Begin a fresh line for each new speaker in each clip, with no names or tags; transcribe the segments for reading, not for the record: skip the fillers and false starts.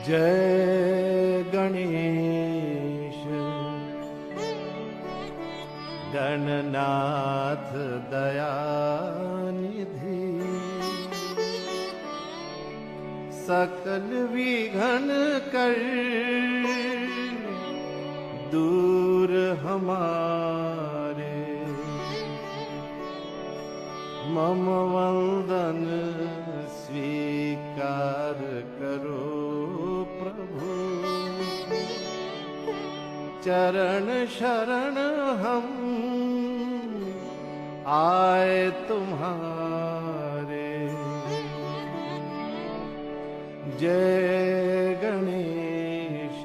जय गणेश गणनाथ दयानिधि, सकल विघ्न कर दूर हमारे। मम वंदन स्वीकार करो प्रभु, चरण शरण हम आए तुम्हारे। जय गणेश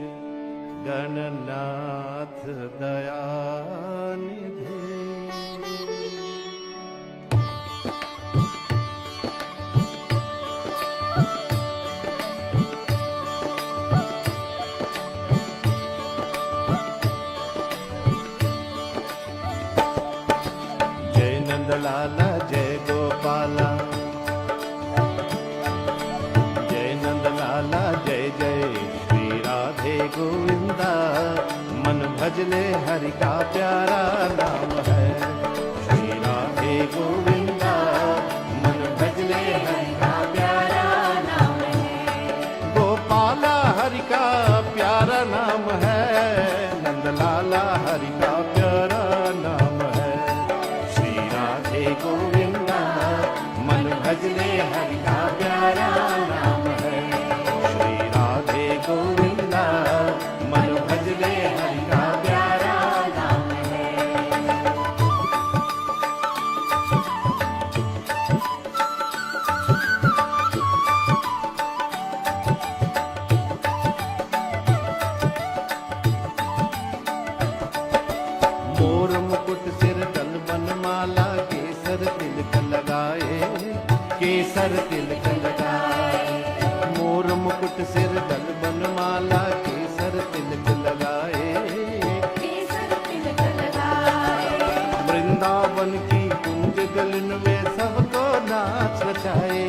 गणनाथ दयानिधि। जय नंदलाला जय गोपाला, जय नंदलाला जय जय श्री राधे गोविंदा। मन भजले हरि का प्यारा नाम है श्री राधे गोविंदा। मन भजले हरि का प्यारा नाम है, गोपाला हरि का प्यारा नाम है, नंदलाला हरि का प्यारा नाम है श्री राधे गोविंदा। मन भजले हरि का प्यारा नाम है श्री राधे गोविंदा। मन भजले हरि का प्यारा नाम है। मोर मुकुट सिर तल बनमाला, केसर तिलक लगाए, केसर तिलक लगाए। मोर मुकुट सिर तल बनमाला, केसर तिलक लगाए, केसर तिलक लगाए। वृंदावन की कुंज गलन में सबको नाच नचाए,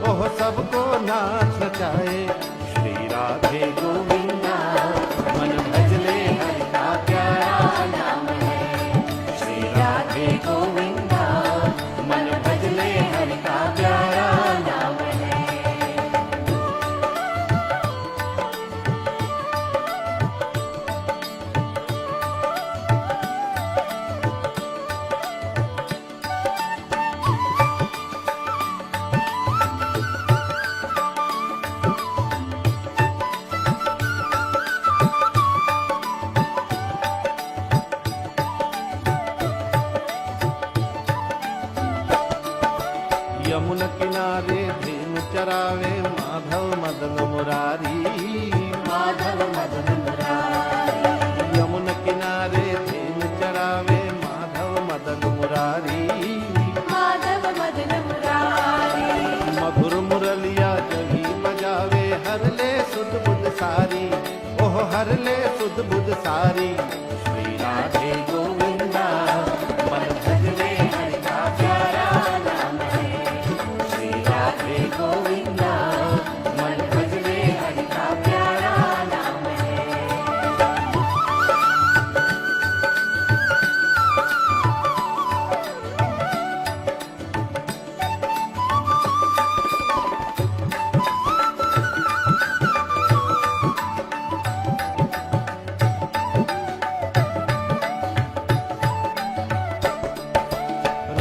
ओह सबको नाच नचाए श्री राधे गोविंदा। मन भजले हरि का प्यारा नाम है श्री राधे गोविंदा। मन भजले हरि का प्यारा नाम है। यमुना किनारे धेनु चरावे, माधव मदन मुरारी, माधव मदन मुरारी। यमुना किनारे धेनु चरावे, माधव मदन मुरारी, माधव मदन मुरारी। मधुर मुरलिया जभी बजावे, हर ले सुध बुध सारी, ओह हर ले सुध बुध सारी श्री राधे गोविंदा। मन भजले हरि का प्यारा नाम है श्री राधे गोविंदा। मन भजले हरि का प्यारा नाम है।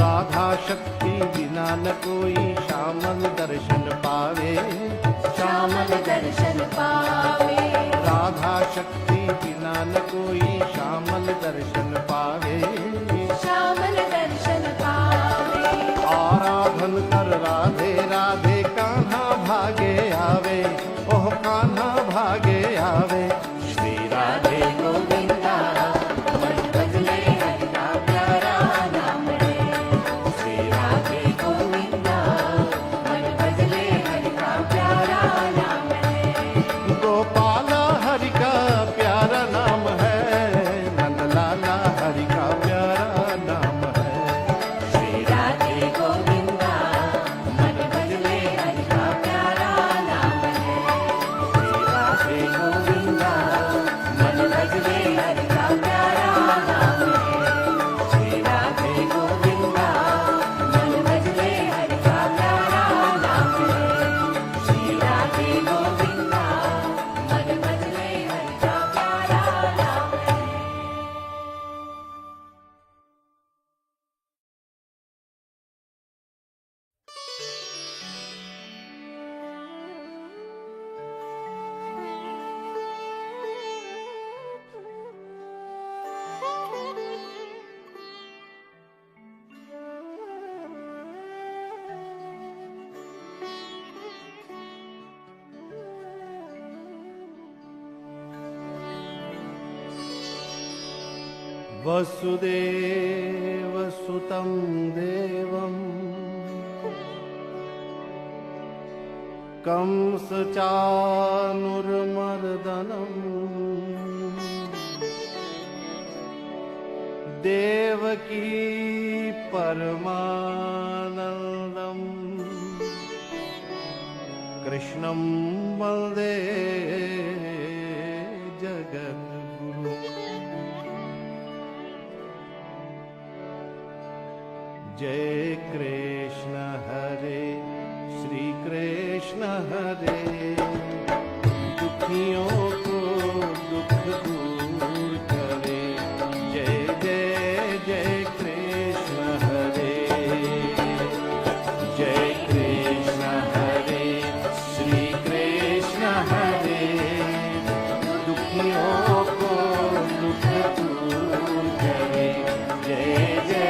राधा शक्ति बिना न कोई श्यामल दर्शन पावे, श्यामल दर्शन पावे। राधा शक्ति बिना न कोई श्यामल दर्शन पावे, श्यामल दर्शन पावे। आराधन कर राधे राधे, कान्हा भागे आवे, ओह कान्हा भागे आवे श्री राधे गोविंदा। मन भजले हरि का प्यारा नाम है श्री राधे गोविंदा। मन भजले हरि का प्यारा नाम है, गोपाला हरि का प्यारा नाम है, नंदलाला हरि का प्यारा नाम है श्री राधे गोविंदा। मन भजले हरि का प्यारा नाम है श्री राधे वसुदेवसुतं देवं कंसचानुर्मर्दनम् देवकी परमानन्दम् कृष्णं वन्दे जगद्गुरु। जय कृष्ण हरे श्री कृष्ण हरे, दुखियों को दुख दूर करे। जय जय जय कृष्ण हरे, जय कृष्ण हरे श्री कृष्ण हरे, दुखियों को दुख दूर करे। जय जय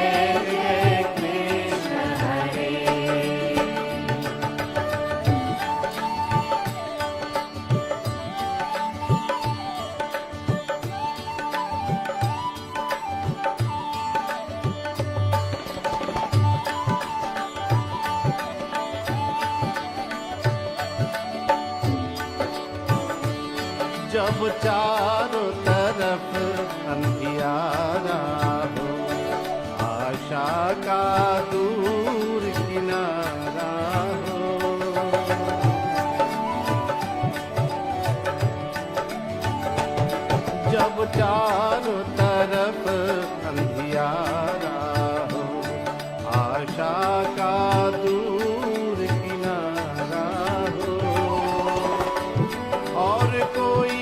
जब चारों तरफ अंधियारा हो, आशा का दूर किनारा हो। जब चारों तरफ अंधियारा हो, आशा का दूर किनारा हो, और कोई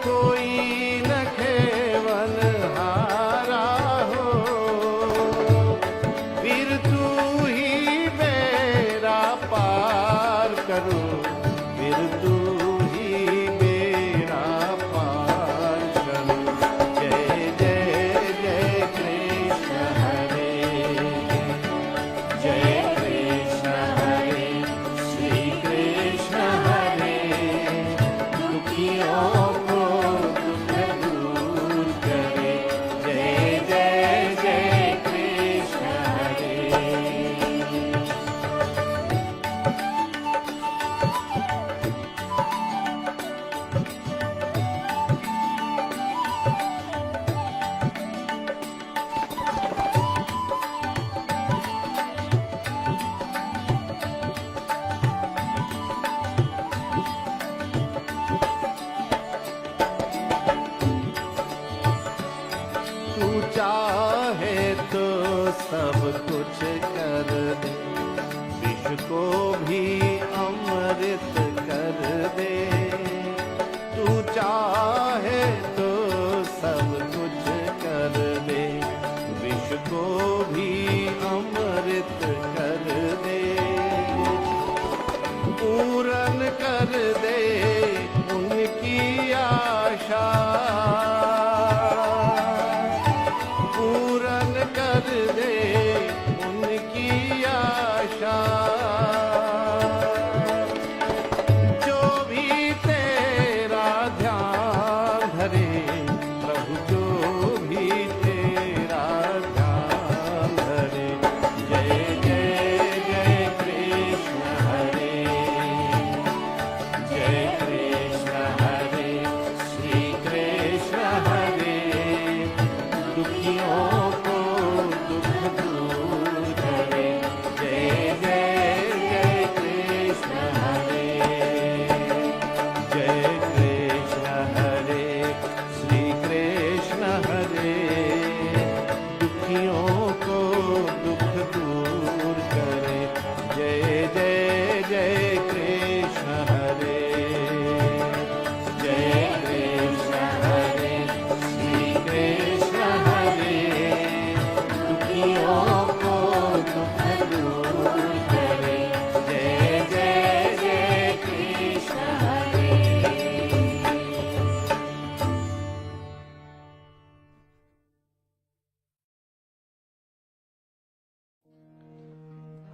कोई न खेवन हारा हो, फिर तू ही बेड़ा पार करो, फिर तू ही बेड़ा पार करो। जय जय जय कृष्ण हरे, जय कृष्ण हरे श्री कृष्ण हरे, दुखियों चाहे तो सब कुछ कर दे, विष को भी अमृत कर दे। तू चाहे तो सब कुछ कर दे, विष को भी अमृत कर दे। पूरन कर दे उनकी आशा, कर दे उनकी आशा। जो भी तेरा ध्यान धरे प्रभु, जो भी तेरा ध्यान धरे। जय जय जय कृष्ण हरे, जय कृष्ण हरे श्री कृष्ण हरे, दुखियों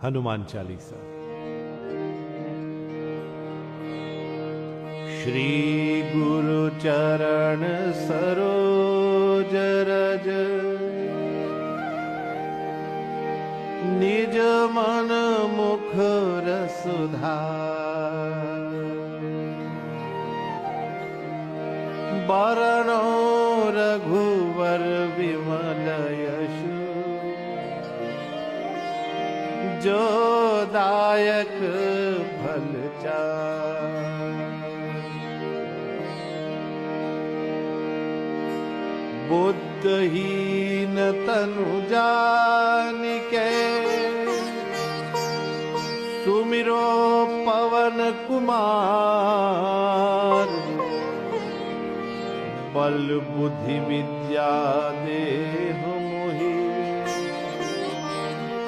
हनुमान चालीसा। श्री गुरु चरण सरोज रज निज मन मुख रसुधार बरनो रघुवर विमल यशु जो दायक फल चार बुद्धहीन तनु जानिके सुमिरो पवन कुमार बल बुद्धि विद्या देह मोहि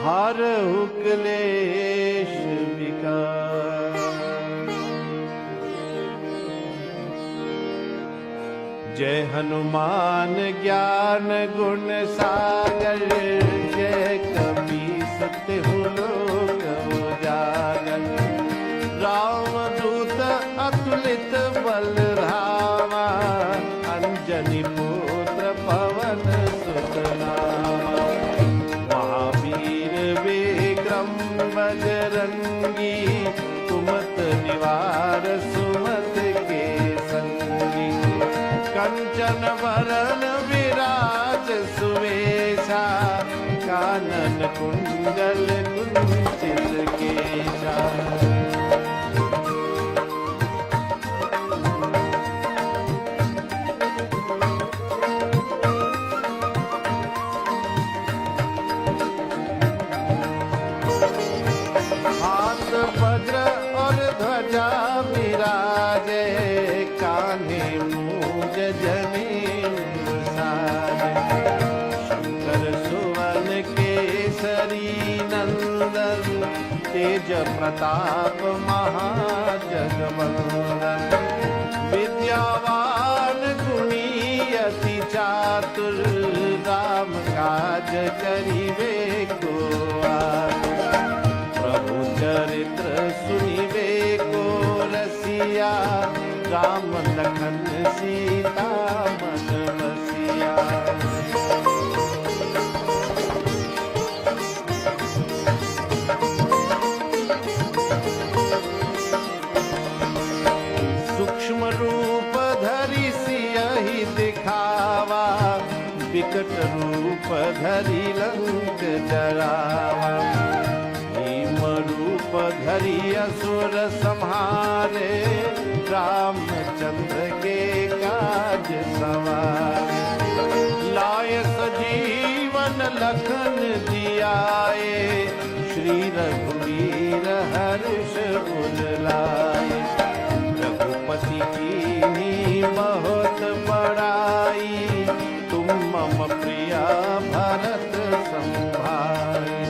हरहु क्लेश विकार जय हनुमान ज्ञान गुण सागर जय कपीस तिहु लोक उजागर राम दूत अतुलित बल धामा अंजनी पुत्र पवन सुत नामा महावीर विक्रम बजरंगी कुमत निवार सुमत के संगी कंचन वरण विराज सुवेशा कानन कुंडल कुंचित केशा वज्र और ध्वजा विराजे कान्हे मूज जनेऊ साजे शंकर सुवन केसरी नंदन तेज प्रताप महाजगवंदन विद्यावान गुणी अति चातुर राम काज करिबे को आतुर प्रभु चरित्र सुनिबे को रसिया राम लखन सीता मन बसिया सूक्ष्म रूप धरि सियहि दिखावा विकट रूप धरि लंक जरावा रूप धरि असुर संहारे रामचंद्र के काज सवारे लाय सजीवन लखन जियाए श्री रघुवीर हर्ष उर लाए रघुपति कीन्ही बहुत बड़ाई तुम मम प्रिया भरत संभाई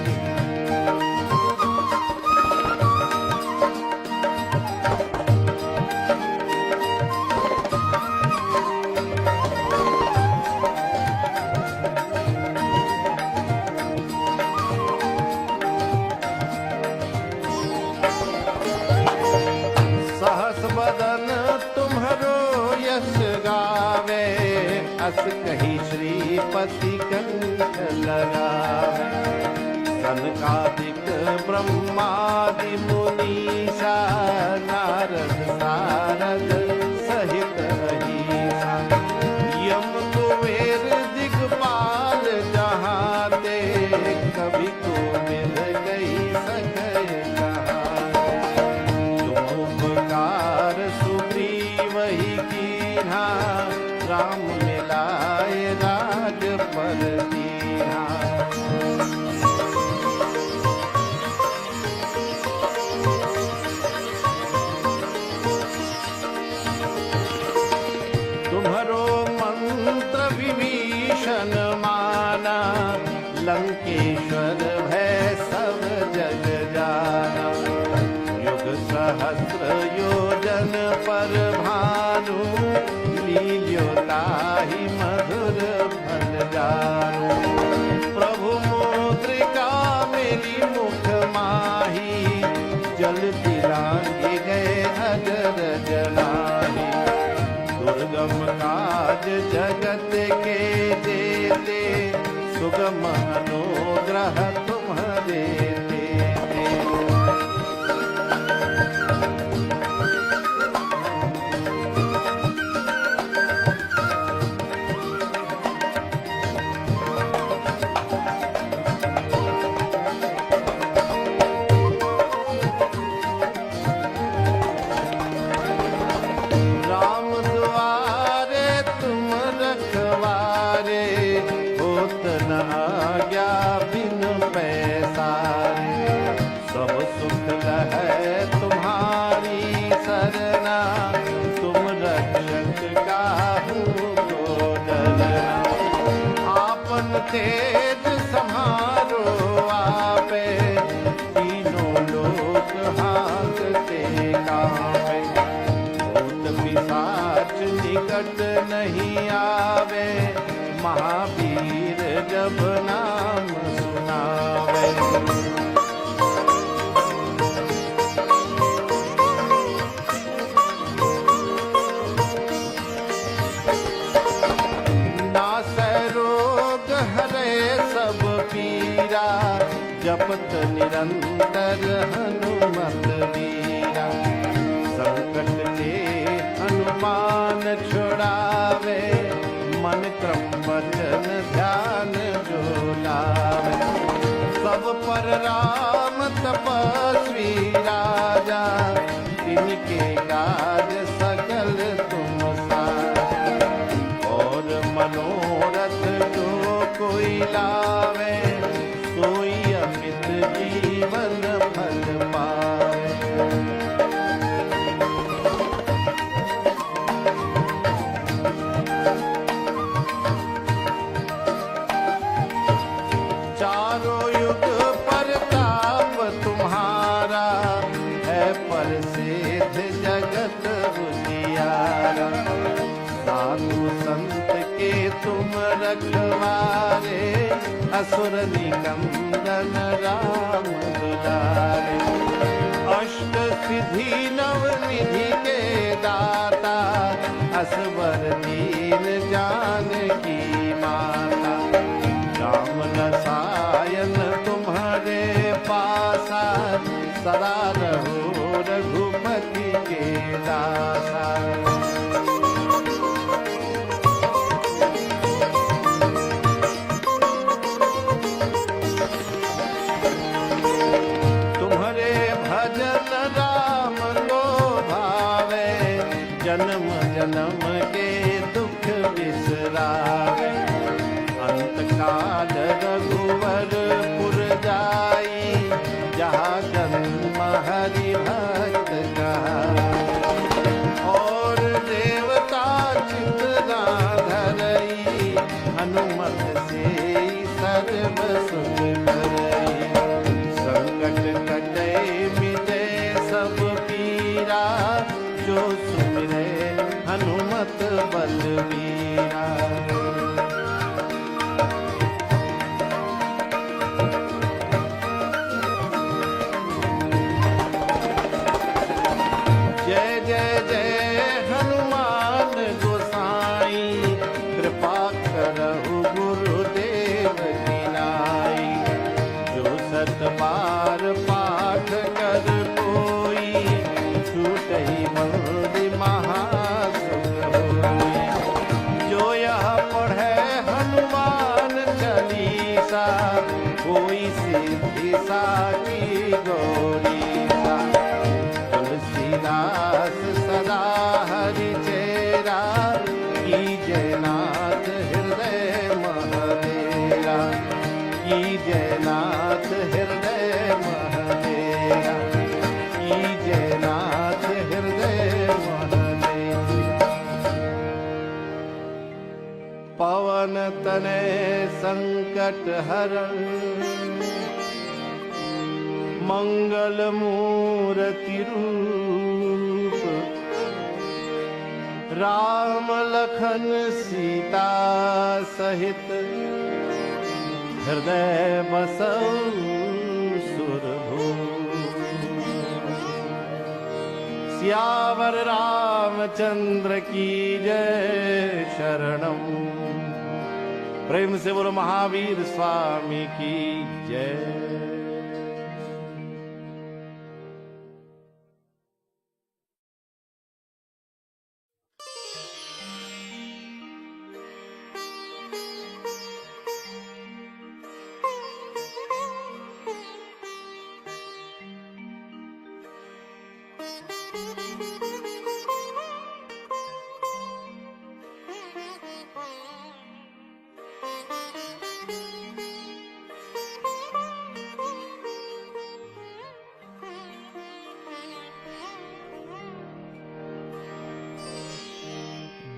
बदन तुम्हरो यश गावे अस कही श्रीपति कंठ लगावे सनकादिक ब्रह्मादि मुनीषा नारद सारद सहित अहीसा यम कुबेर दिगपाल जहाँ ते कभी को मिल गई सकय सुग्रीवहि कीन्हा राम मिलाए राज पर दीन्हा सुगम अनुग्रह तुम्हारे देते। राम द्वारे तुम रखवारे, होत न आज्ञा बिन पैसारे। सब सुख लहै तुम्हारी सरना, तुम रक्षक काहू को डरना। आपन तेज समारो आपे, तीनों लोक हांकते कांपे। भूत पिशाच निकट नहीं आवे, महावीर जब नाम सुनावे। नासै रोग हरे सब पीरा, जपत निरंतर हनुमत वीरा। संकट ते हनुमान छुड़ावे, मन क्रम वचन ध्यान जो लावे। सब पर राम तपस्वी राजा, तिनके काज सकल तुम साजा। और मनोरथ जो कोई लावे, सोई अमित जीवन फल पावे। चारों युग परताप तुम्हारा, है प्रसिद्ध जगत उजियारा। साधु संत के तुम रखवारे, असुर निकंदन राम दुलारे। अष्ट सिद्धि नव निधि के दाता, असवर दीन जानकी माता। राम रसायन तुम्हारे पासा, सदा रहो रघुपति के दासा। तुम्हारे भजन राम को भावे, जन्म जन्म के दुख बिसरावे। अंत काल रघुवर पुर जाई, जहाँ जन्म हरि भक्त कहाई। और देवता चितना धरई, हनुमत से सर्व सुख करई। संकट कटे मिटे सब पीरा, जो सुमिरे हनुमत बलवीरा। जय जय जय हनुमान गोसाई, कृपा करहु गुरुदेव की नाई। जो सत बार पाठ कर कोई, छूटहि बंदी महासुख होई। जो यह पढ़े हनुमान चालीसा, कोई सिद्धि साकी गौरीसा। तुलसीदास सदा हरि चेरा, कीजय नाथ हृदय महदेरा। कीजय नाथ हृदय महदेरा, कीजय नाथ हृदय महदेरा। पवन तनय संकट हरण, मंगल मूर्ति रूप। राम लखन सीता सहित, हृदय बसौ सुरभूप। सियावर रामचंद्र की जय, शरणम प्रेम से बोलो महावीर स्वामी की जय।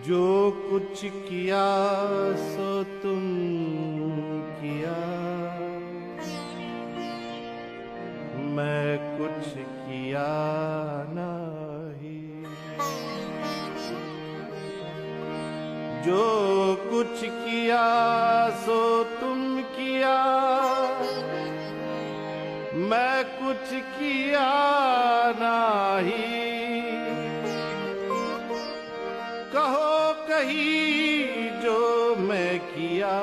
जो कुछ किया सो तुम किया, मैं कुछ किया नहीं। जो कुछ किया सो तुम किया, मैं कुछ किया नहीं। कहो कहीं जो मैं किया,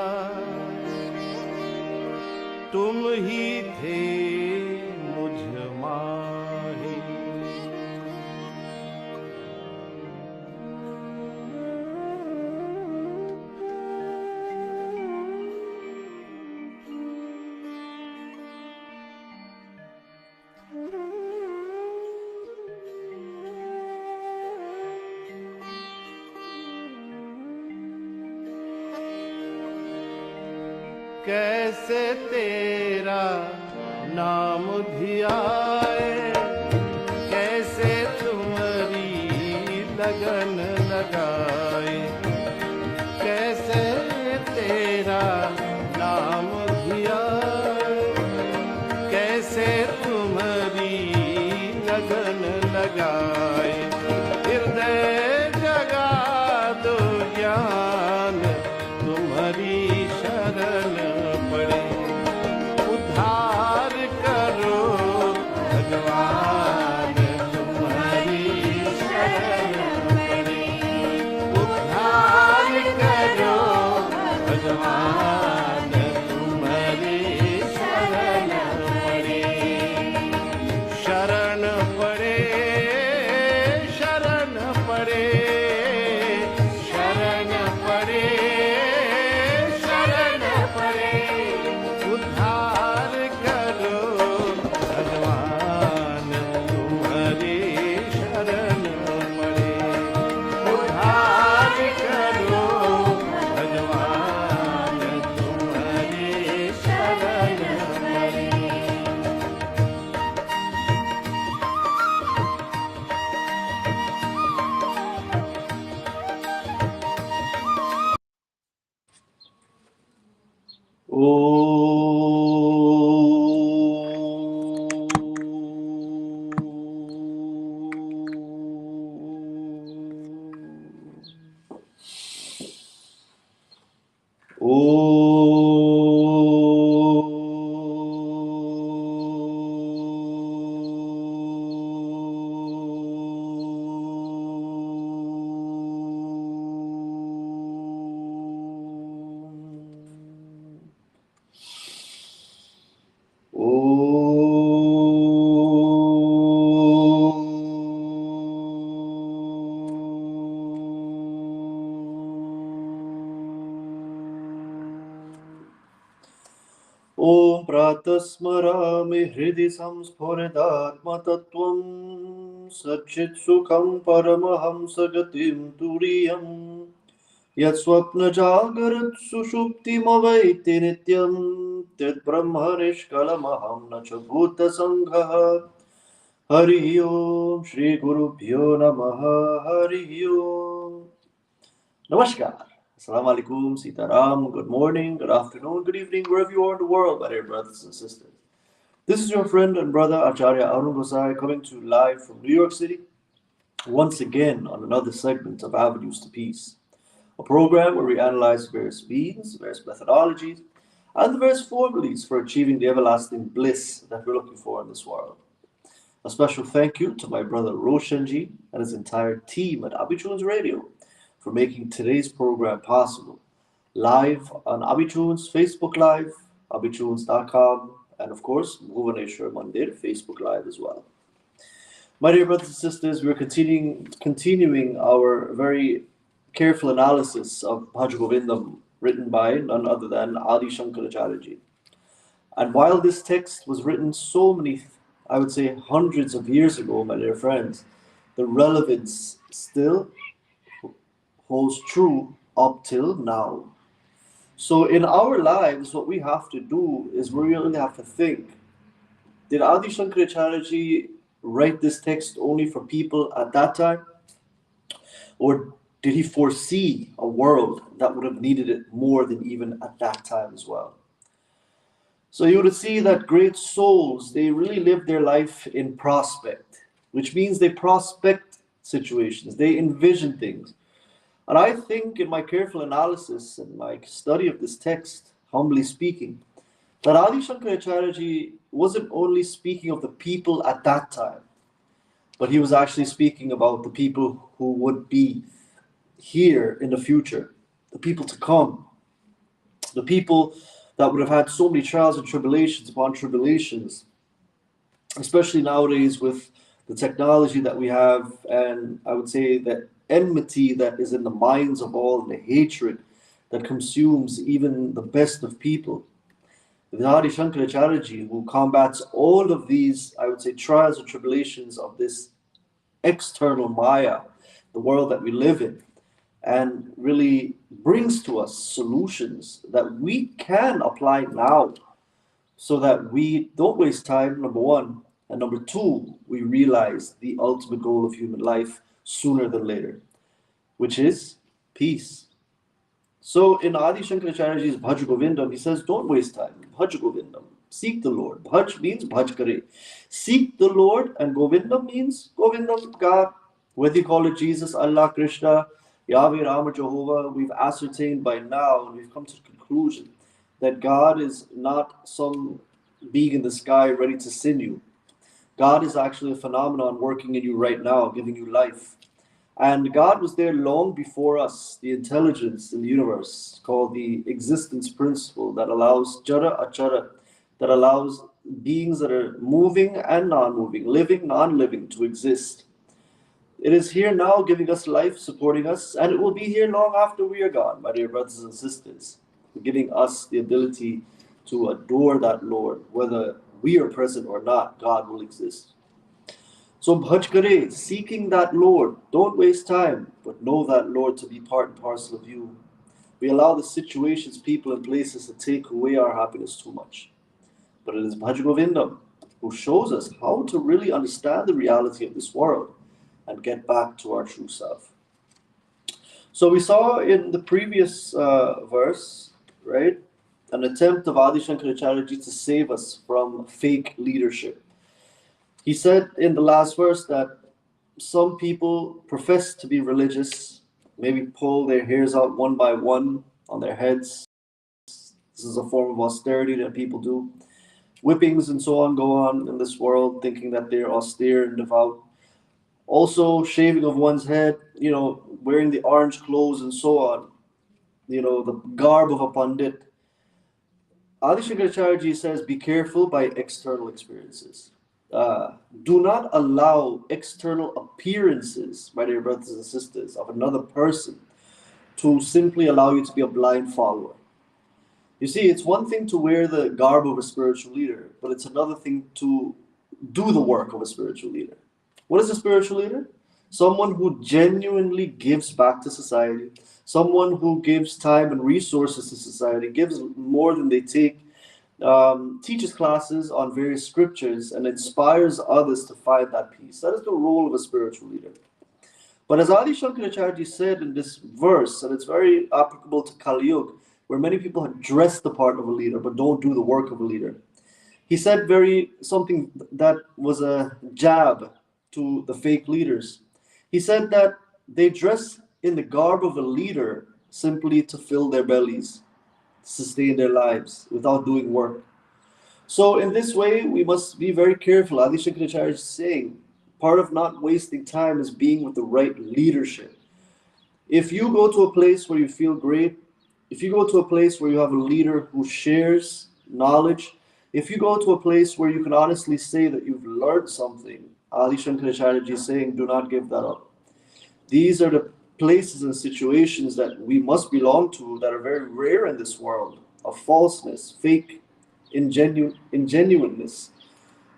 तुम ही थे मुझ माही। कैसे तेरा नाम धियाए, कैसे तुम्हारी लगन लगाए। कैसे तेरा नाम धियाए, कैसे तुम्हारी लगन लगाए। हृदय जगा दो ज्ञान तुम्हारी शरण पड़े। उद्धार करो भगवान तुम्हारी शरण पड़े। उद्धार करो भगवान तुम्हारी शरण पड़े। शरण पड़े, शरण पड़े, शरण पड़े, उद्धार करो भगवान तुम्हारी शरण पड़े। उद्धार करो भगवान तुम्हारी शरण पड़े।
ॐ प्रातस्मरामि हृदि संस्फुरदात्मतत्त्वं सच्चित्सुखं परमहंसगतिं तुरीयं यत्स्वप्नजागरत् सुषुप्तिमवैति नित्यं तद्ब्रह्म निष्कलमहं न च भूतसङ्घः। हरिः ओम श्री गुरुभ्यो नमः। हरिः ओम। Namaskar. Assalamu alaikum, Sitaram. Good morning, good afternoon, good evening, wherever you are in the world, my dear brothers and sisters. This is your friend and brother Acharya Arun Gossai coming to you live from New York City once again on another segment of Avenues to Peace, a program where we analyze various beings, various methodologies, and the various formulas for achieving the everlasting bliss that we're looking for in this world. A special thank you to my brother Roshanji and his entire team at Abitunes Radio for making today's program possible. live on Abitunes, Facebook Live, abitunes.com, and of course, Bhuvaneshwar Mandir, Facebook Live as well. My dear brothers and sisters, we're continuing our very careful analysis of Bhaj Govindam, written by none other than Adi Shankaracharya. And while this text was written so many, I would say hundreds of years ago, my dear friends, the relevance still holds true up till now. So in our lives, what we have to do is we really have to think, did Adi Shankaracharya write this text only for people at that time? Or did he foresee a world that would have needed it more than even at that time as well? So you would see that great souls, they really live their life in prospect, which means they prospect situations, they envision things. And I think in my careful analysis and my study of this text, humbly speaking, that Adi Shankaracharya wasn't only speaking of the people at that time, but he was actually speaking about the people who would be here in the future, the people to come, the people that would have had so many trials and tribulations upon tribulations, especially nowadays with the technology that we have, and I would say that enmity that is in the minds of all, the hatred that consumes even the best of people. The Adi Shankaracharya, who combats all of these, I would say, trials and tribulations of this external Maya, the world that we live in, and really brings to us solutions that we can apply now so that we don't waste time, number one. And number two, we realize the ultimate goal of human life sooner than later, which is peace. So in Adi Shankaracharya's Bhaj Govindam, he says, don't waste time. Bhaj Govindam. Seek the Lord. Bhaj means Bhaj Kare. Seek the Lord, and Govindam means Govindam, God. Whether you call it Jesus, Allah, Krishna, Yahweh, Rama, Jehovah, we've ascertained by now, and we've come to the conclusion that God is not some being in the sky ready to sin you. God is actually a phenomenon working in you right now, giving you life. And God was there long before us, the intelligence in the universe, called the existence principle that allows Jara Achara, that allows beings that are moving and non-moving, living, non-living to exist. It is here now giving us life, supporting us, and it will be here long after we are gone, my dear brothers and sisters, giving us the ability to adore that Lord. Whether we are present or not, God will exist. So Bhaj Kare, seeking that Lord, don't waste time, but know that Lord to be part and parcel of you. We allow the situations, people, and places to take away our happiness too much. But it is Bhaj Govindam who shows us how to really understand the reality of this world and get back to our true self. So we saw in the previous verse, right, an attempt of Adi Shankaracharya to save us from fake leadership. He said in the last verse that some people profess to be religious, maybe pull their hairs out one by one on their heads. This is a form of austerity that people do. Whippings and so on go on in this world, thinking that they're austere and devout. Also, shaving of one's head, wearing the orange clothes and so on, the garb of a pandit. Adi Shankaracharya says, be careful by external experiences. Do not allow external appearances, my dear brothers and sisters, of another person to simply allow you to be a blind follower. You see, it's one thing to wear the garb of a spiritual leader, but it's another thing to do the work of a spiritual leader. What is a spiritual leader? Someone who genuinely gives back to society, someone who gives time and resources to society, gives more than they take, teaches classes on various scriptures, and inspires others to find that peace. That is the role of a spiritual leader. But as Adi Shankaracharya said in this verse, and it's very applicable to Kali Yuga, where many people dress the part of a leader but don't do the work of a leader. He said something that was a jab to the fake leaders. He said that they dress in the garb of a leader simply to fill their bellies, to sustain their lives without doing work. So in this way, we must be very careful. Adi Shankaracharya is saying, part of not wasting time is being with the right leadership. If you go to a place where you feel great, if you go to a place where you have a leader who shares knowledge, if you go to a place where you can honestly say that you've learned something, Adi Shankaracharya ji is saying, do not give that up. These are the places and situations that we must belong to that are very rare in this world of falseness, fake, ingenuineness,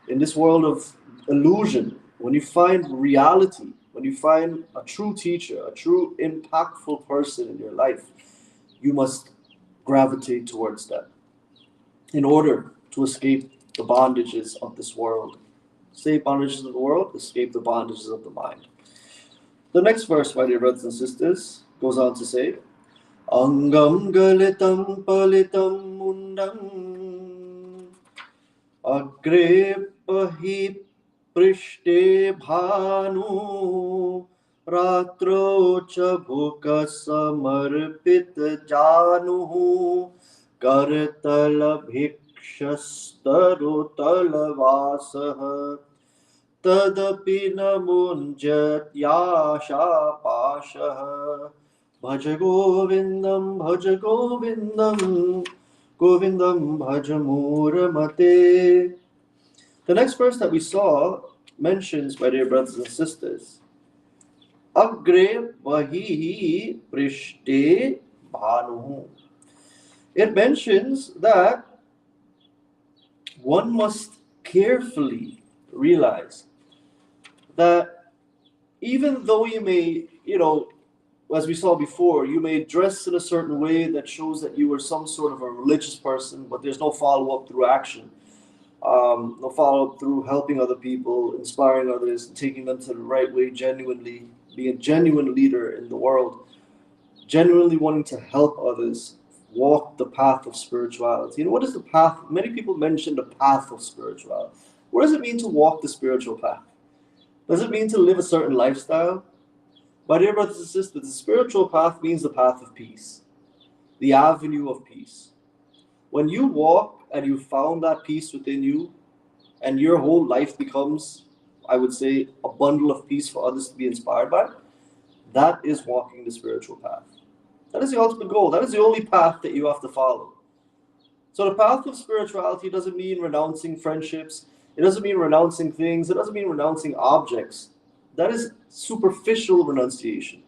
in this world of illusion. When you find reality, when you find a true teacher, a true impactful person in your life, you must gravitate towards that in order to escape the bondages of this world. Escape bondages of the world, escape the bondages of the mind. The next verse, my dear brothers and sisters, goes on to say, Angam galitam palitam mundam agre pahi prishte bhanu ratro cha bhuka samarpit janu kartal bhikshastaro vasah तदपि न मुञ्जत्याशापाशः भज गोविन्दं गोविन्दं भज मूरमते. The next verse that we saw mentions, my dear brothers and sisters, Agre Bahihi Prishte Bhanuhu. It mentions that one must carefully realize that even though you may, as we saw before, you may dress in a certain way that shows that you are some sort of a religious person, but there's no follow-up through action, no follow-up through helping other people, inspiring others, taking them to the right way, genuinely being a genuine leader in the world, genuinely wanting to help others walk the path of spirituality. What is the path? Many people mention the path of spirituality. What does it mean to walk the spiritual path? Does it mean to live a certain lifestyle? My dear brothers and sisters, the spiritual path means the path of peace, the avenue of peace. When you walk and you found that peace within you, and your whole life becomes, I would say, a bundle of peace for others to be inspired by, that is walking the spiritual path. That is the ultimate goal. That is the only path that you have to follow. So the path of spirituality doesn't mean renouncing friendships. It doesn't mean renouncing things. It doesn't mean renouncing objects. That is superficial renunciation.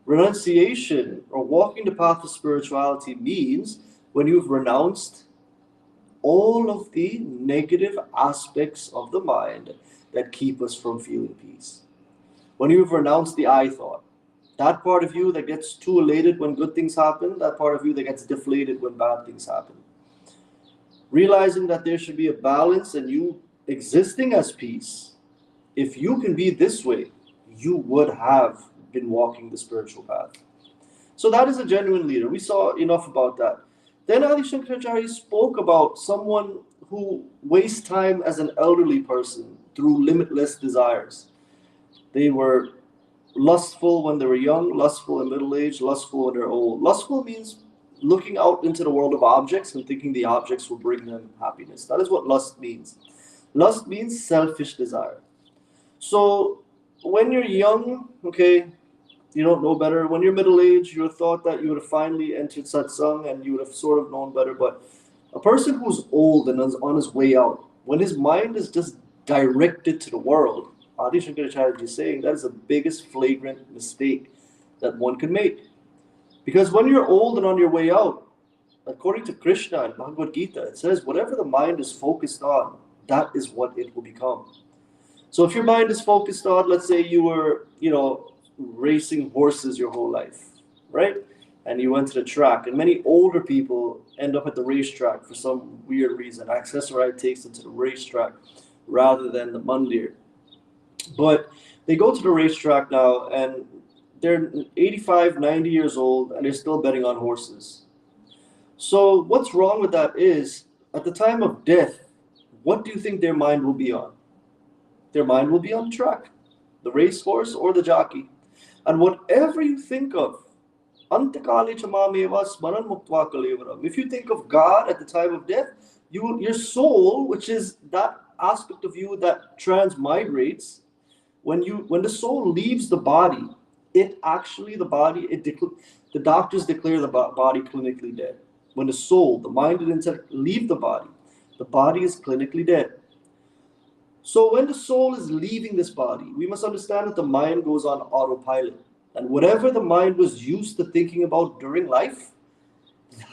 Renunciation, or walking the path of spirituality, means when you've renounced all of the negative aspects of the mind that keep us from feeling peace. When you've renounced the I thought, that part of you that gets too elated when good things happen, that part of you that gets deflated when bad things happen. Realizing that there should be a balance and you existing as peace. If you can be this way, you would have been walking the spiritual path. So that is a genuine leader. We saw enough about that. Then Adi Shankaracharya spoke about someone who wastes time as an elderly person through limitless desires. They were lustful when they were young, lustful in middle age, lustful when they're old. Lustful means looking out into the world of objects and thinking the objects will bring them happiness. That is what lust means. Lust means selfish desire. So when you're young, okay, you don't know better. When you're middle aged, you would have thought that you would have finally entered satsang and you would have sort of known better. But a person who's old and is on his way out, when his mind is just directed to the world, Adi Shankaracharya is saying that is the biggest flagrant mistake that one can make. Because when you're old and on your way out, according to Krishna and Bhagavad Gita, it says whatever the mind is focused on, that is what it will become. So if your mind is focused on, let's say you were, racing horses your whole life, right? And you went to the track, and many older people end up at the racetrack for some weird reason. Access ride takes them to the racetrack rather than the mandir. But they go to the racetrack now, and they're 85, 90 years old, and they're still betting on horses. So what's wrong with that is, at the time of death, what do you think their mind will be on? Their mind will be on the track, the racehorse or the jockey. And whatever you think of, if you think of God at the time of death, your soul, which is that aspect of you that transmigrates, when the soul leaves the body, the doctors declare the body clinically dead. When the soul, the mind and intellect leave the body is clinically dead. So when the soul is leaving this body, we must understand that the mind goes on autopilot. And whatever the mind was used to thinking about during life,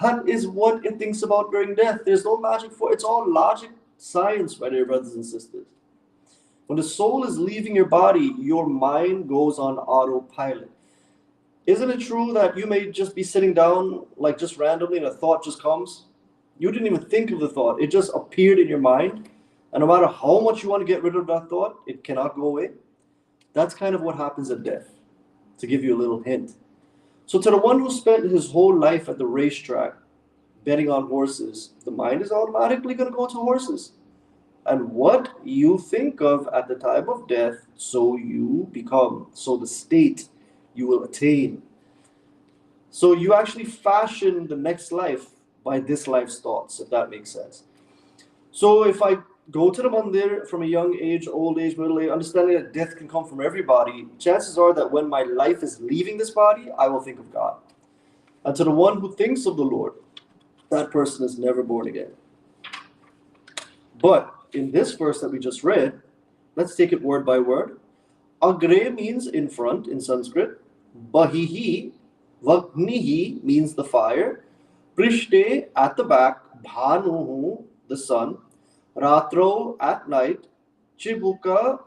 that is what it thinks about during death. There's no magic for it. It's all logic, science, my dear brothers and sisters. When the soul is leaving your body, your mind goes on autopilot. Isn't it true that you may just be sitting down, like just randomly, and a thought just comes? You didn't even think of the thought. It just appeared in your mind. And no matter how much you want to get rid of that thought, it cannot go away. That's kind of what happens at death, to give you a little hint. So to the one who spent his whole life at the racetrack betting on horses, the mind is automatically going to go to horses. And what you think of at the time of death, so you become, so the state you will attain. So you actually fashion the next life by this life's thoughts, if that makes sense. So if I go to the mandir from a young age, old age, middle age, understanding that death can come from everybody, chances are that when my life is leaving this body, I will think of God. And to the one who thinks of the Lord, that person is never born again. But in this verse that we just read, let's take it word by word. Agre means in front in Sanskrit. Bahihi, Vagnihi means the fire. Prishte at the back. Bhanuhu, the sun. Ratro at night. Chibuka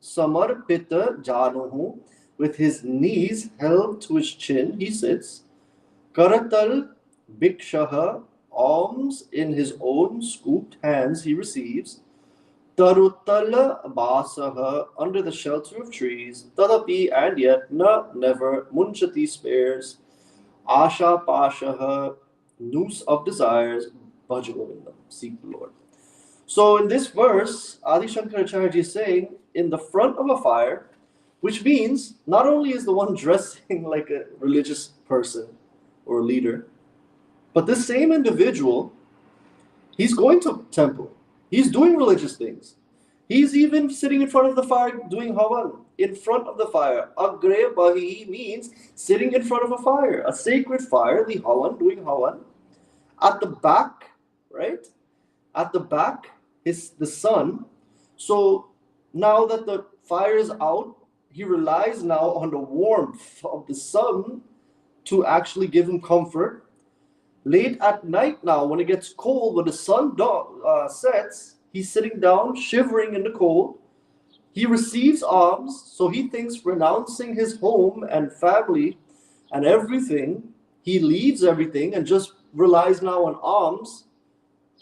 Samarpita Januhu, with his knees held to his chin, he sits. Karatal Bikshaha, alms in his own scooped hands he receives. Tarutala Basaha, under the shelter of trees. Tadapi, and yet, never. Munchati, spares. Asha Pashaha, noose of desires. Bhajagovindam, seek the Lord. So in this verse, Adi Shankaracharya is saying, in the front of a fire, which means not only is the one dressing like a religious person or leader, but this same individual, he's going to temple. He's doing religious things. He's even sitting in front of the fire doing havan, in front of the fire. Agre Bahi means sitting in front of a fire, a sacred fire, the havan, doing havan. At the back, right? At the back is the sun. So now that the fire is out, he relies now on the warmth of the sun to actually give him comfort. Late at night now, when it gets cold, when the sun sets, he's sitting down, shivering in the cold. He receives alms, so he thinks renouncing his home and family and everything, he leaves everything and just relies now on alms,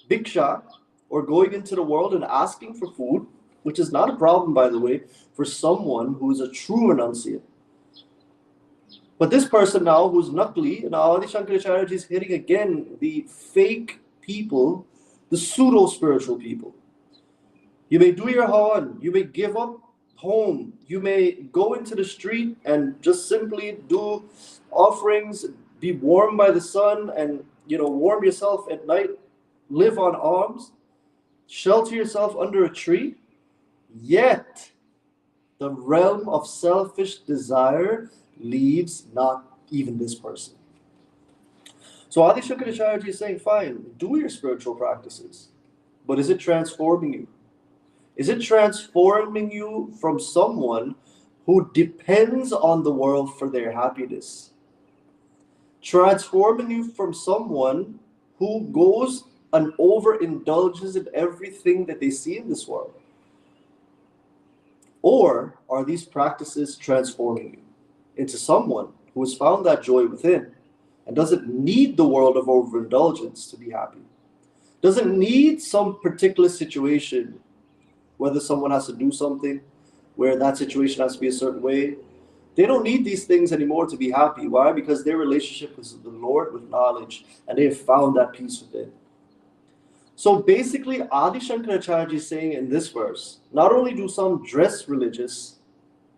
bhiksha, or going into the world and asking for food, which is not a problem, by the way, for someone who is a true renunciate. But this person now, who's Nakli, now Adi Shankaracharya is hitting again the fake people, the pseudo-spiritual people. You may do your havan, you may give up home, you may go into the street and just simply do offerings, be warm by the sun and, warm yourself at night, live on alms, shelter yourself under a tree, yet the realm of selfish desire leaves not even this person. So Adi Shankaracharya is saying, fine, do your spiritual practices, but is it transforming you? Is it transforming you from someone who depends on the world for their happiness? Transforming you from someone who goes and overindulges in everything that they see in this world? Or are these practices transforming you into someone who has found that joy within and doesn't need the world of overindulgence to be happy? Doesn't need some particular situation, whether someone has to do something, where that situation has to be a certain way. They don't need these things anymore to be happy. Why? Because their relationship is with the Lord with knowledge, and they have found that peace within. So basically, Adi Shankaracharya is saying in this verse, not only do some dress religious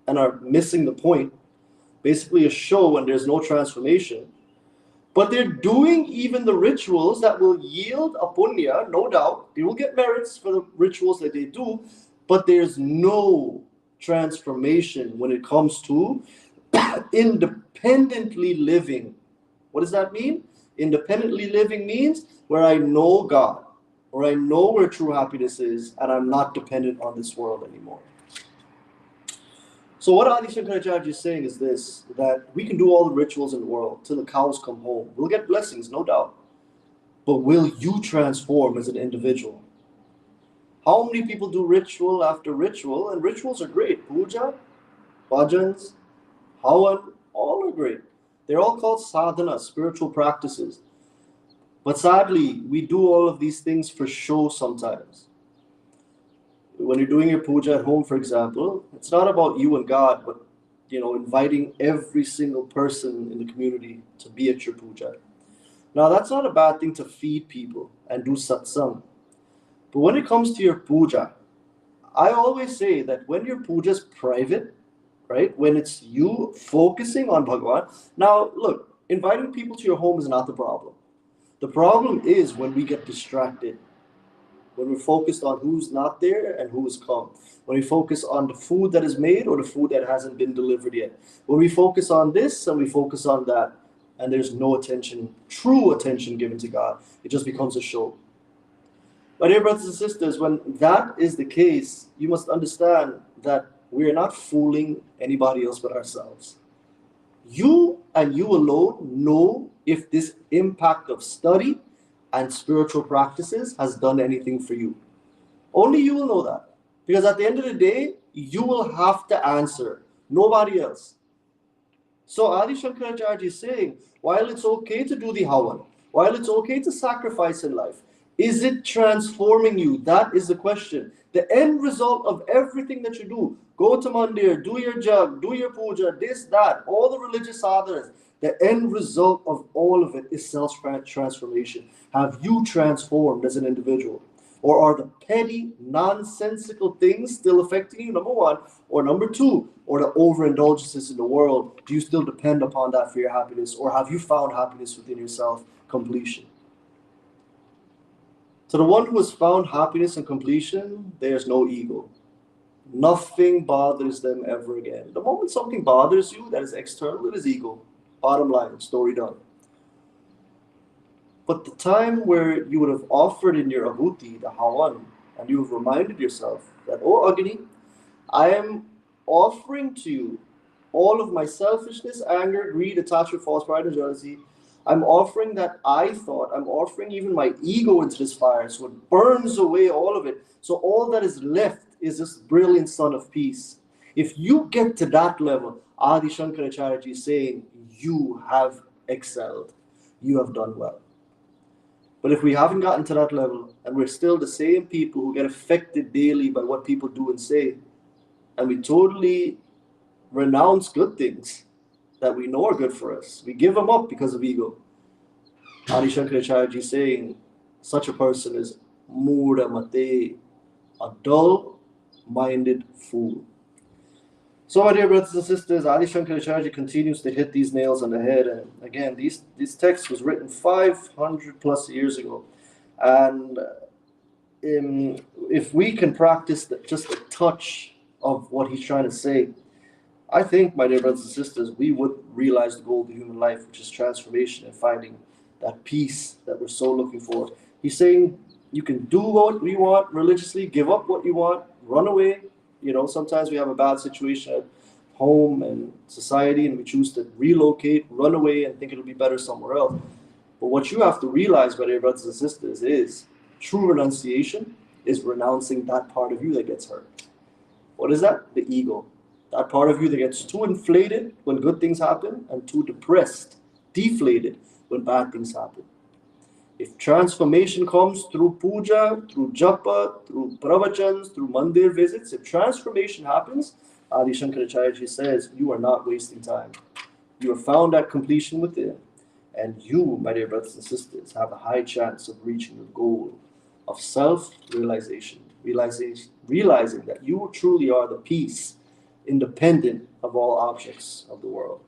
and are missing the point, basically a show and there's no transformation, but they're doing even the rituals that will yield a punya, no doubt. They will get merits for the rituals that they do, but there's no transformation when it comes to independently living. What does that mean? Independently living means where I know God, where I know where true happiness is, and I'm not dependent on this world anymore. So what Adi Shankaracharya is saying is this, that we can do all the rituals in the world till the cows come home. We'll get blessings, no doubt. But will you transform as an individual? How many people do ritual after ritual? And rituals are great. Puja, bhajans, havan, all are great. They're all called sadhana, spiritual practices. But sadly, we do all of these things for show sometimes. When you're doing your puja at home, for example, it's not about you and God, but inviting every single person in the community to be at your puja. Now, that's not a bad thing to feed people and do satsang. But when it comes to your puja, I always say that when your puja is private, right, when it's you focusing on Bhagavan, now look, inviting people to your home is not the problem. The problem is when we get distracted, when we're focused on who's not there and who's come, when we focus on the food that is made or the food that hasn't been delivered yet, when we focus on this and we focus on that, and there's no attention, true attention given to God, it just becomes a show. My dear brothers and sisters, when that is the case, you must understand that we are not fooling anybody else but ourselves. You and you alone know if this impact of study and spiritual practices has done anything for you. Only you will know that. Because at the end of the day, you will have to answer, nobody else. So Adi Shankaracharya is saying, while it's okay to do the havan, while it's okay to sacrifice in life, is it transforming you? That is the question. The end result of everything that you do, go to mandir, do your jag, do your puja, this, that, all the religious sadhanas, the end result of all of it is self-transformation. Have you transformed as an individual? Or are the petty, nonsensical things still affecting you, number one? Or number two, or the overindulgences in the world, do you still depend upon that for your happiness? Or have you found happiness within yourself, completion? To the one who has found happiness and completion, there's no ego. Nothing bothers them ever again. The moment something bothers you that is external, it is ego. Bottom line, story done. But the time where you would have offered in your ahuti, the havan, and you have reminded yourself that, oh Agni, I am offering to you all of my selfishness, anger, greed, attachment, false pride, and jealousy. I'm offering that I thought, I'm offering even my ego into this fire, so it burns away all of it. So all that is left is this brilliant sun of peace. If you get to that level, Adi Shankaracharya is saying, you have excelled. You have done well. But if we haven't gotten to that level, and we're still the same people who get affected daily by what people do and say, and we totally renounce good things that we know are good for us, we give them up because of ego. Adi Shankaracharya is saying, such a person is Mura Mate, a dull-minded fool. So, my dear brothers and sisters, Adi Shankaracharya continues to hit these nails on the head. And again, this text was written 500 plus years ago. And if we can practice just a touch of what he's trying to say, I think, my dear brothers and sisters, we would realize the goal of the human life, which is transformation and finding that peace that we're so looking for. He's saying you can do what you want religiously, give up what you want, run away. Sometimes we have a bad situation at home and society, and we choose to relocate, run away, and think it'll be better somewhere else. But what you have to realize, my dear brothers and sisters, is true renunciation is renouncing that part of you that gets hurt. What is that? The ego. That part of you that gets too inflated when good things happen and too depressed, deflated when bad things happen. If transformation comes through puja, through japa, through pravachans, through mandir visits, if transformation happens, Adi Shankaracharya says, you are not wasting time. You are found at completion within. And you, my dear brothers and sisters, have a high chance of reaching your goal of self-realization, realizing that you truly are the peace, independent of all objects of the world.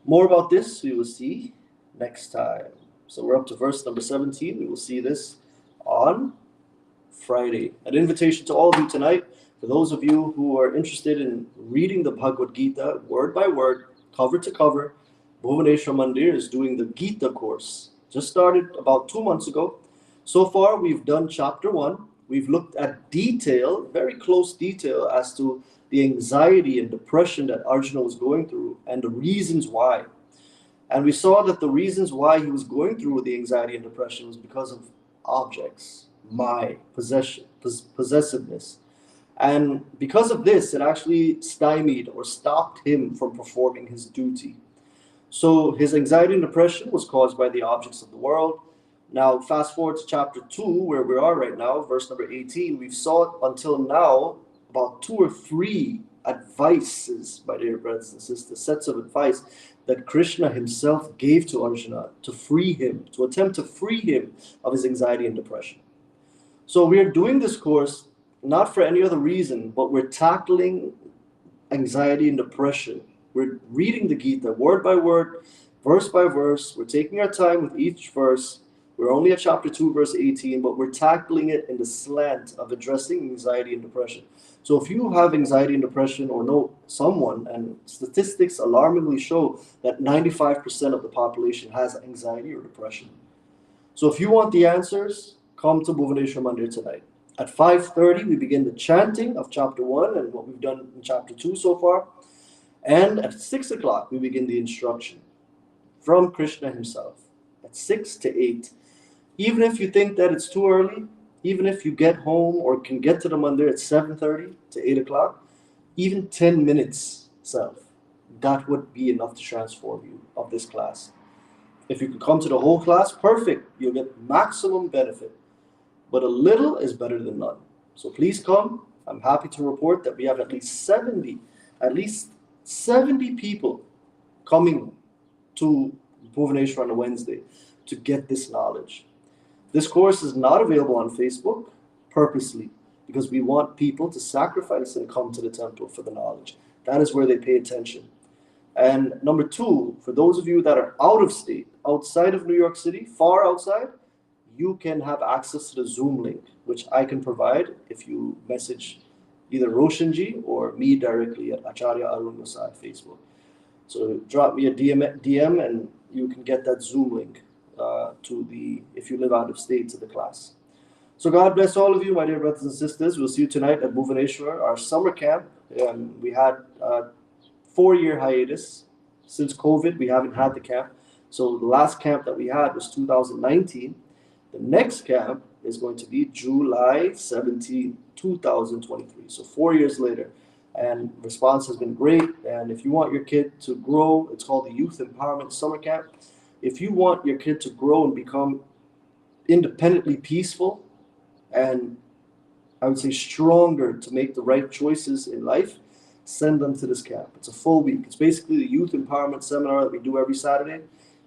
More about this we will see next time. So we're up to verse number 17. We will see this on Friday. An invitation to all of you tonight. For those of you who are interested in reading the Bhagavad Gita word by word, cover to cover, Bhuvaneshwar Mandir is doing the Gita course. Just started about 2 months ago. So far, we've done chapter 1. We've looked at detail, very close detail, as to the anxiety and depression that Arjuna was going through and the reasons why. And we saw that the reasons why he was going through the anxiety and depression was because of objects, possessiveness. And because of this, it actually stymied or stopped him from performing his duty. So his anxiety and depression was caused by the objects of the world. Now, fast forward to chapter 2, where we are right now, verse number 18. We've saw until now about 2 or 3 advices, my dear brothers and sisters, sets of advice that Krishna himself gave to Arjuna to free him, to attempt to free him of his anxiety and depression. So we are doing this course not for any other reason, but we're tackling anxiety and depression. We're reading the Gita word by word, verse by verse. We're taking our time with each verse. We're only at chapter 2, verse 18, but we're tackling it in the slant of addressing anxiety and depression. So if you have anxiety and depression or know someone, and statistics alarmingly show that 95% of the population has anxiety or depression. So if you want the answers, come to Bhuvaneshwar Mandir tonight. At 5:30, we begin the chanting of chapter 1 and what we've done in chapter 2 so far. And at 6 o'clock, we begin the instruction from Krishna himself at 6 to 8. Even if you think that it's too early, even if you get home or can get to the mandir at 7:30 to 8 o'clock, even 10 minutes self, that would be enough to transform you of this class. If you could come to the whole class, perfect. You'll get maximum benefit. But a little is better than none. So please come. I'm happy to report that we have at least 70 people coming to Bhuvaneshwar on a Wednesday to get this knowledge. This course is not available on Facebook purposely because we want people to sacrifice and come to the temple for the knowledge. That is where they pay attention. And number 2, for those of you that are out of state, outside of New York City, far outside, you can have access to the Zoom link, which I can provide if you message either Roshanji or me directly at Acharya Arun Gossai Facebook. So drop me a DM and you can get that Zoom link if you live out of state, to the class. So God bless all of you, my dear brothers and sisters. We'll see you tonight at Bhuvaneshwar, our summer camp. We had a 4-year hiatus. Since COVID, we haven't had the camp. So the last camp that we had was 2019. The next camp is going to be July 17, 2023. So 4 years later. And response has been great. And if you want your kid to grow, it's called the Youth Empowerment Summer Camp. If you want your kid to grow and become independently peaceful and I would say stronger to make the right choices in life, send them to this camp. It's a full week. It's basically the Youth Empowerment Seminar that we do every Saturday.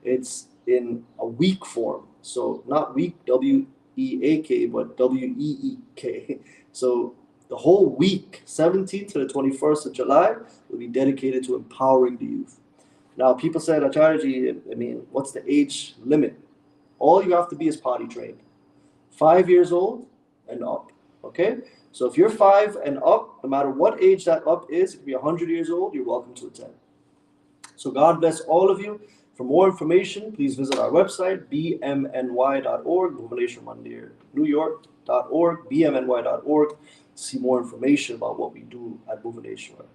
It's in a week form. So not week, W-E-A-K, but W-E-E-K. So the whole week, 17th to the 21st of July, will be dedicated to empowering the youth. Now, people said, Acharya, what's the age limit? All you have to be is potty trained. 5 years old and up, okay? So if you're 5 and up, no matter what age that up is, it could be 100 years old, you're welcome to attend. So God bless all of you. For more information, please visit our website, bmny.org, Bhuvaneshwar Mandir, New York.org, bmny.org, to see more information about what we do at Bhuvaneshwar.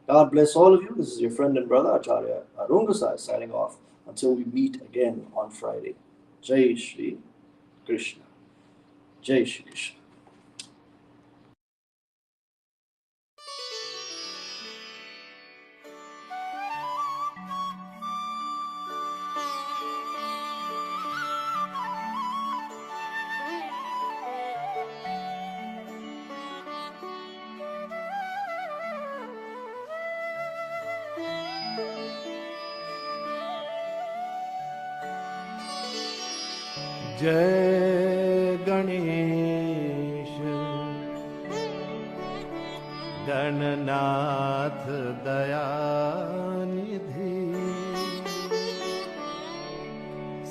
God bless all of you. This is your friend and brother, Acharya Arun Gossai, signing off until we meet again on Friday. Jai Shri Krishna. Jai Shri Krishna.
जय गणेश गणनाथ दयानिधि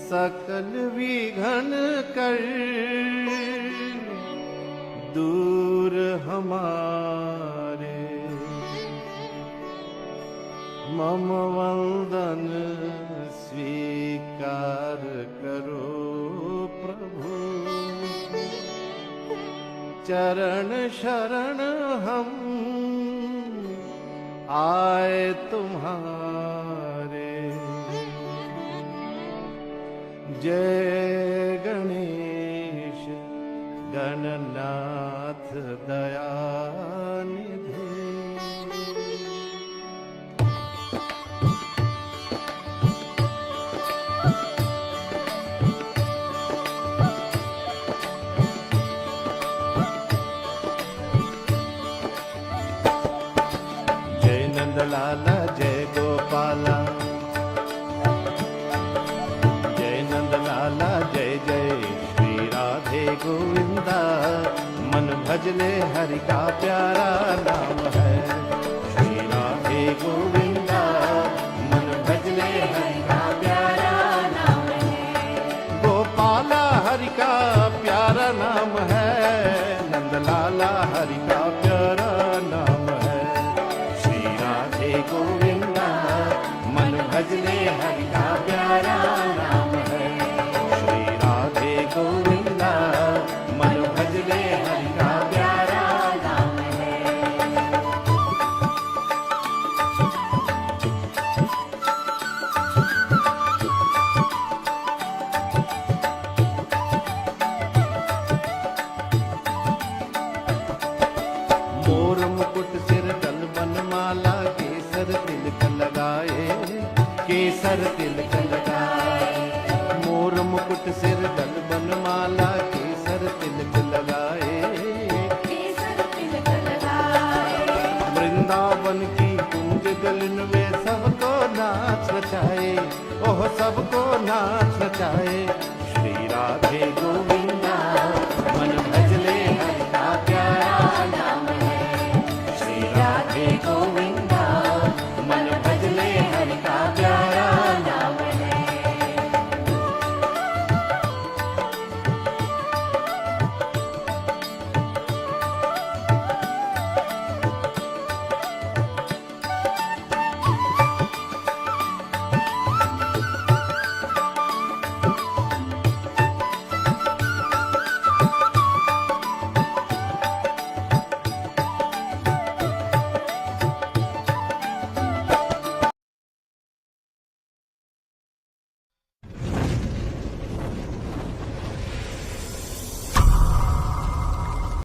सकल विघ्न कर दूर हमारे, मम वंदन स्वीकार करो प्रभु। चरण शरण हम आए तुम्हारे। जय गणेश गणनाथ दयानिधि। जय नंदलाला जय गोपाला, जय नंदलाला जय जय श्री राधे गोविंदा। मन भजले हरि का प्यारा नाम है श्री राधे गोविंदा। मन भजले हरि का प्यारा नाम है, गोपाला हरि का प्यारा नाम है, नंदलाला हरि का प्यारा नाम है श्री राधे गोविंदा। मन भजले हरि का प्यारा नाम है श्री राधे गोविंदा। मन भजले हरि का प्यारा नाम है। मोर मुकुट सिर कल बनमाला, केसर तिलक लगाए, केसर तिलक लगाए। मोर मुकुट सिर कल बनमाला, केसर तिलक लगाए,
केसर तिलक लगाए।
वृंदावन की कुंज गलन में सबको नाच नचाए, ओह सबको नाच नचाए श्री राधे गोविंद।